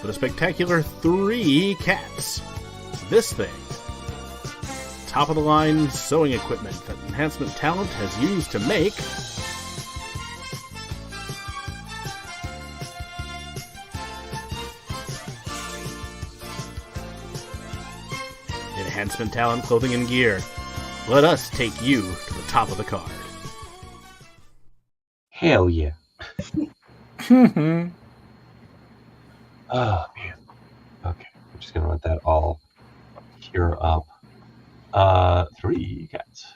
but a spectacular 3 cats. This thing. Top-of-the-line sewing equipment that Enhancement Talent has used to make Enhancement Talent Clothing and Gear. Let us take you to the top of the card. Hell yeah. Oh, man. Okay, I'm just going to let that all cure up. 3 cats.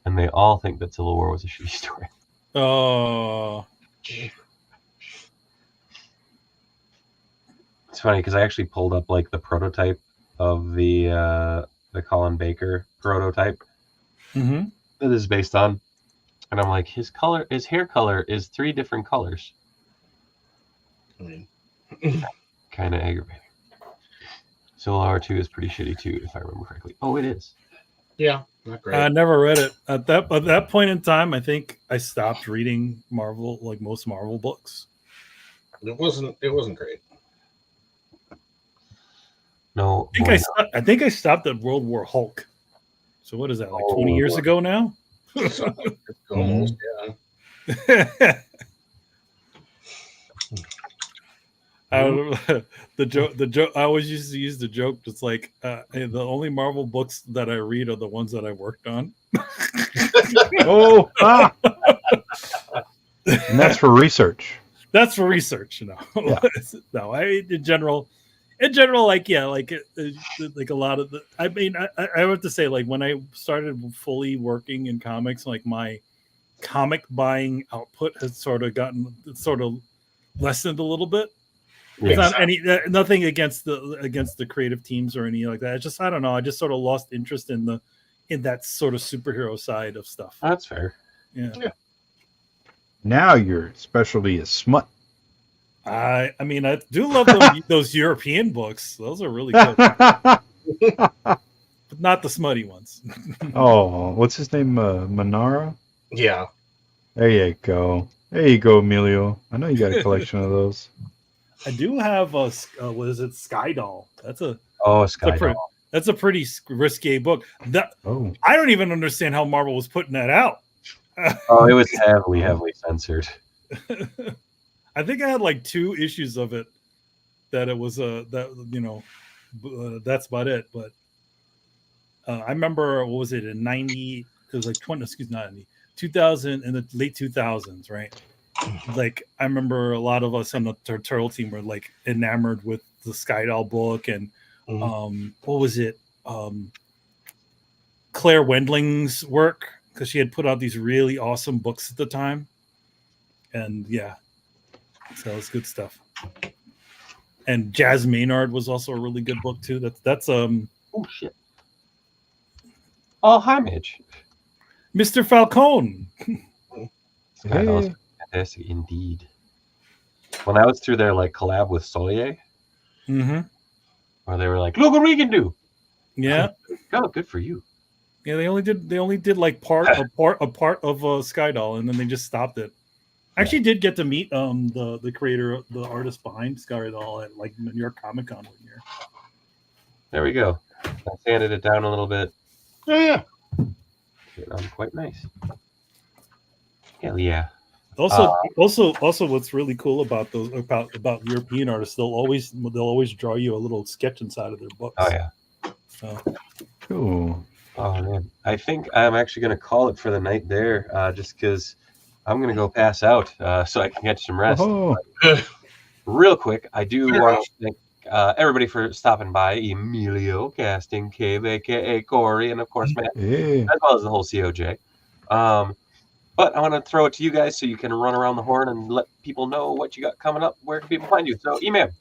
And they all think that Civil War was a shitty story. Oh. It's funny because I actually pulled up like the prototype of the Colin Baker prototype that is based on. And I'm like, his hair color is 3 different colors. I mean, kind of aggravating. Civil War 2 is pretty shitty too, if I remember correctly. Oh, it is. Yeah, not great. I never read it. At that point in time, I think I stopped reading Marvel, like most Marvel books. It wasn't great. No, I think I stopped at World War Hulk. So what is that, like 20 years ago now? Almost, yeah. The joke. I always used to use the joke. It's like the only Marvel books that I read are the ones that I worked on. And that's for research. That's for research. Yeah. No. In general, like a lot of the. I mean, I have to say, like when I started fully working in comics, like my comic buying output has sort of lessened a little bit. It's not nothing against the creative teams or anything like that. It's just, I don't know. I just sort of lost interest in that sort of superhero side of stuff. That's fair. Yeah. Now your specialty is smut. I mean, I do love those European books. Those are really good, but not the smutty ones. Oh, what's his name? Manara? Yeah. There you go. There you go, Emilio. I know you got a collection of those. I do have a what is it? Sky Doll. Sky Doll. That's a pretty risque book. I don't even understand how Marvel was putting that out. It was heavily censored. I think I had like 2 issues of it. That it was that's about it. But I remember, what was it in 90? It was like 2000 in the late 2000s, right? Like I remember a lot of us on the Turtle team were like enamored with the Sky Doll book, and what was it? Claire Wendling's work, because she had put out these really awesome books at the time, and yeah, so it was good stuff. And Jazz Maynard was also a really good book too. That's oh shit. Oh, hi, Mitch. Mr. Falcone. Sky Doll's fantastic indeed. When I was through their like collab with Solier, where they were like, "Look what we can do." Yeah. Oh, good for you. Yeah, they only did like part of Sky Doll, and then they just stopped it. I actually did get to meet the creator, the artist behind Sky Doll at like New York Comic Con 1 year. There we go. I sanded it down a little bit. Oh yeah. Quite nice. Hell yeah. Also, what's really cool about those about European artists, they'll always draw you a little sketch inside of their books. Oh yeah. So Cool. Oh man, I think I'm actually gonna call it for the night there, just because I'm gonna go pass out, so I can get some rest. Oh. Real quick, I do want to thank everybody for stopping by. Emilio, Casting Cave, aka Corey, and of course Matt, as well as the whole COJ. But I want to throw it to you guys so you can run around the horn and let people know what you got coming up. Where can people find you? So, E-Man.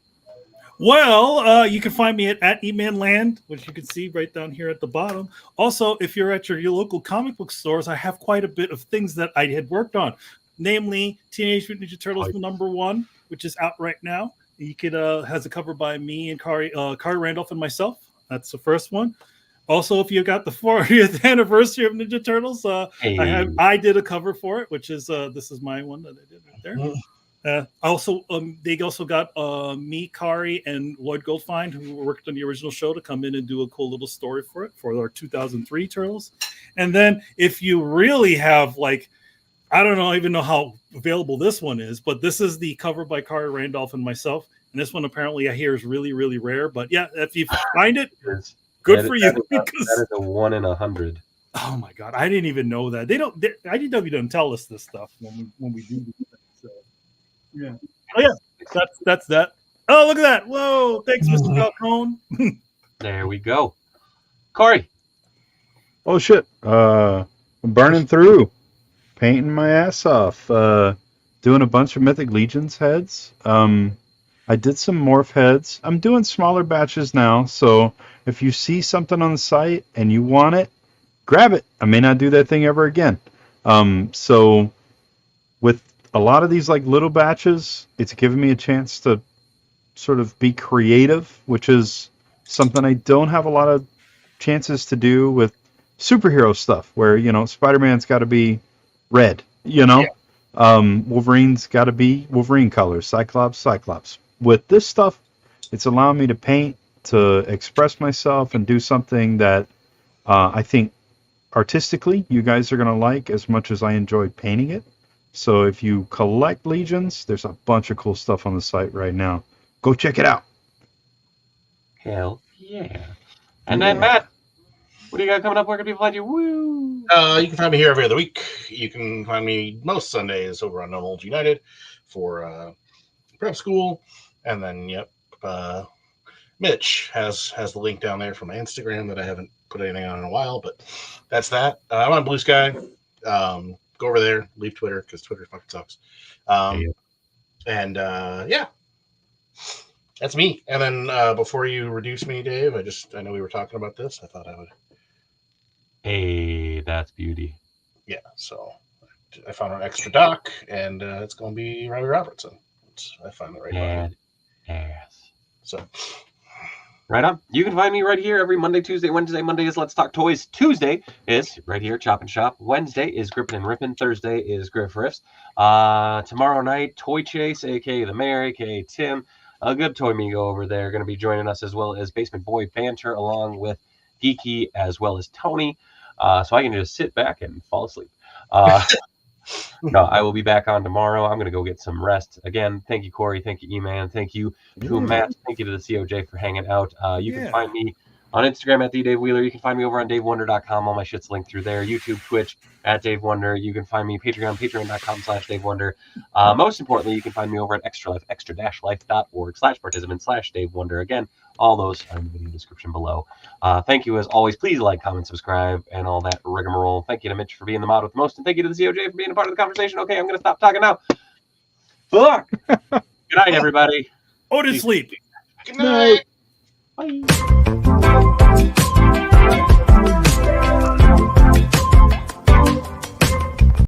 Well, you can find me at E-Man which you can see right down here at the bottom. Also, if you're at your local comic book stores, I have quite a bit of things that I had worked on, namely Teenage Mutant Ninja Turtles #1, which is out right now. You could has a cover by me and Kari Randolph and myself. That's the first one. Also, if you got the 40th anniversary of Ninja Turtles, I did a cover for it, which is this is my one that I did right there. They also got me, Kari, and Lloyd Goldfine, who worked on the original show, to come in and do a cool little story for it for our 2003 Turtles. And then if you really have I don't even know how available this one is, but this is the cover by Kari Randolph and myself. And this one apparently I hear is really, really rare. But yeah, if you find it. Good for you. That is a 1 in 100. Oh my god, I didn't even know that. IDW doesn't tell us this stuff when we do these things. So yeah. Oh yeah, that's that. Oh, look at that! Whoa, thanks, Mr. Falcone. There we go. Corey. Oh shit! I'm burning through, painting my ass off, doing a bunch of Mythic Legions heads. I did some morph heads. I'm doing smaller batches now, so if you see something on the site and you want it, grab it. I may not do that thing ever again. So with a lot of these little batches, it's given me a chance to sort of be creative, which is something I don't have a lot of chances to do with superhero stuff, where Spider-Man's got to be red, Wolverine's got to be Wolverine colors, Cyclops. With this stuff, it's allowing me to paint, to express myself, and do something that I think artistically you guys are going to like as much as I enjoy painting it. So if you collect Legions, there's a bunch of cool stuff on the site right now. Go check it out. Hell yeah. And then Matt, what do you got coming up? Where can people find you? Woo! You can find me here every other week. You can find me most Sundays over on No Holds United for prep school. And then, Mitch has the link down there for my Instagram that I haven't put anything on in a while, but that's that. I'm on Blue Sky. Go over there, leave Twitter because Twitter fucking sucks. That's me. And then before you reduce me, Dave, I know we were talking about this. I thought I would. Hey, that's beauty. Yeah, so I found an extra doc, and it's going to be Robbie Robertson. I find the right one. Yes. So, right on. You can find me right here every Monday, Tuesday, Wednesday. Monday is Let's Talk Toys. Tuesday is right here, Choppin' Shop. Wednesday is Grippin' and Rippin'. Thursday is Griff Riffs. Tomorrow night, Toy Chase, aka the Mayor, aka Tim, a good toy amigo over there, going to be joining us, as well as Basement Boy Banter, along with Geeky, as well as Tony. So I can just sit back and fall asleep. No, I will be back on tomorrow. I'm going to go get some rest. Again, thank you, Corey. Thank you, E-Man. Thank you to Matt. Thank you to the COJ for hanging out. You can find me on Instagram at @TheDaveWheeler. You can find me over on DaveWonder.com. All my shit's linked through there. YouTube, Twitch, @DaveWonder. You can find me patreon.com/DaveWonder. Most importantly, you can find me over at Extra Life, extra-life.org/participant/DaveWonder. Again, all those are in the video description below. Thank you as always. Please like, comment, subscribe, and all that rigmarole. Thank you to Mitch for being the mod with the most, and thank you to the COJ for being a part of the conversation. Okay, I'm going to stop talking now. Fuck. Good night, everybody. Go to sleep. Good night. Bye.